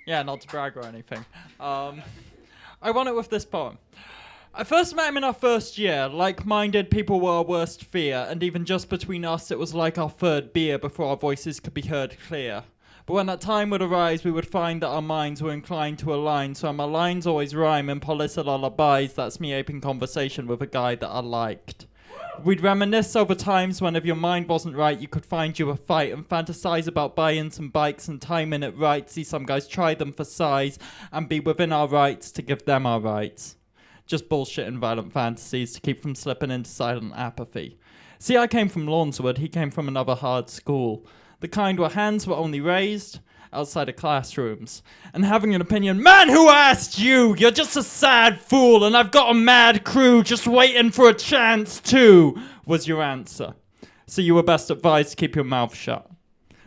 Yeah, not to brag or anything. I won it with this poem. I first met him in our first year. Like-minded people were our worst fear, and even just between us it was like our third beer before our voices could be heard clear. But when that time would arise, we would find that our minds were inclined to align, so my lines always rhyme in polished lullabies. That's me aping conversation with a guy that I liked. We'd reminisce over times when if your mind wasn't right, you could find you a fight and fantasize about buying some bikes and timing it right. See some guys try them for size and be within our rights to give them our rights. Just bullshit and violent fantasies to keep from slipping into silent apathy. See, I came from Lawnswood, he came from another hard school. The kind where hands were only raised outside of classrooms. And having an opinion, man, who asked you? You're just a sad fool, and I've got a mad crew just waiting for a chance too, was your answer. So you were best advised to keep your mouth shut.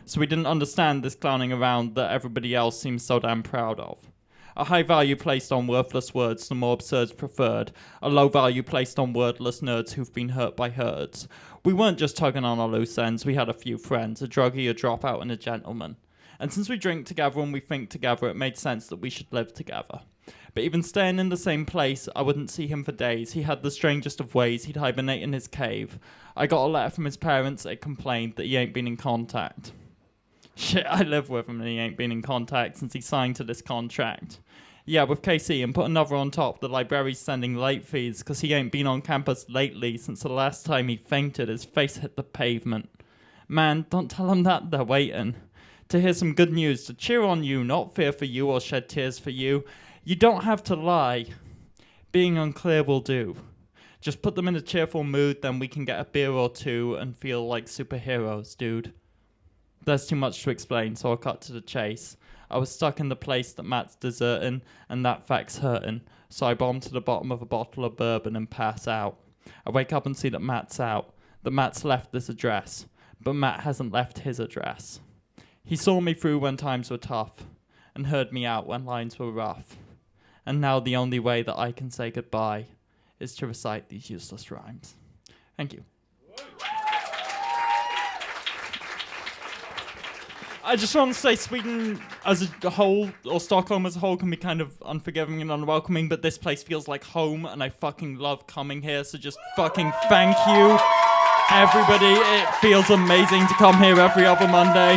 So we didn't understand this clowning around that everybody else seems so damn proud of. A high value placed on worthless words, the more absurds preferred. A low value placed on wordless nerds who've been hurt by herds. We weren't just tugging on our loose ends, we had a few friends, a druggie, a dropout, and a gentleman. And since we drink together and we think together, it made sense that we should live together. But even staying in the same place, I wouldn't see him for days. He had the strangest of ways, he'd hibernate in his cave. I got a letter from his parents that complained that he ain't been in contact. Shit, I live with him and he ain't been in contact since he signed to this contract. Yeah, with KC, and put another on top, the library's sending late fees because he ain't been on campus lately since the last time he fainted, his face hit the pavement. Man, don't tell him that, they're waiting. To hear some good news, to cheer on you, not fear for you or shed tears for you. You don't have to lie. Being unclear will do. Just put them in a cheerful mood, then we can get a beer or two and feel like superheroes, dude. There's too much to explain, so I'll cut to the chase. I was stuck in the place that Matt's deserting, and that fact's hurting. So I bomb to the bottom of a bottle of bourbon and pass out. I wake up and see that Matt's out, that Matt's left this address, but Matt hasn't left his address. He saw me through when times were tough, and heard me out when lines were rough. And now the only way that I can say goodbye is to recite these useless rhymes. Thank you. I just want to say Sweden as a whole, or Stockholm as a whole, can be kind of unforgiving and unwelcoming, but this place feels like home, and I fucking love coming here, so just fucking thank you, everybody. It feels amazing to come here every other Monday.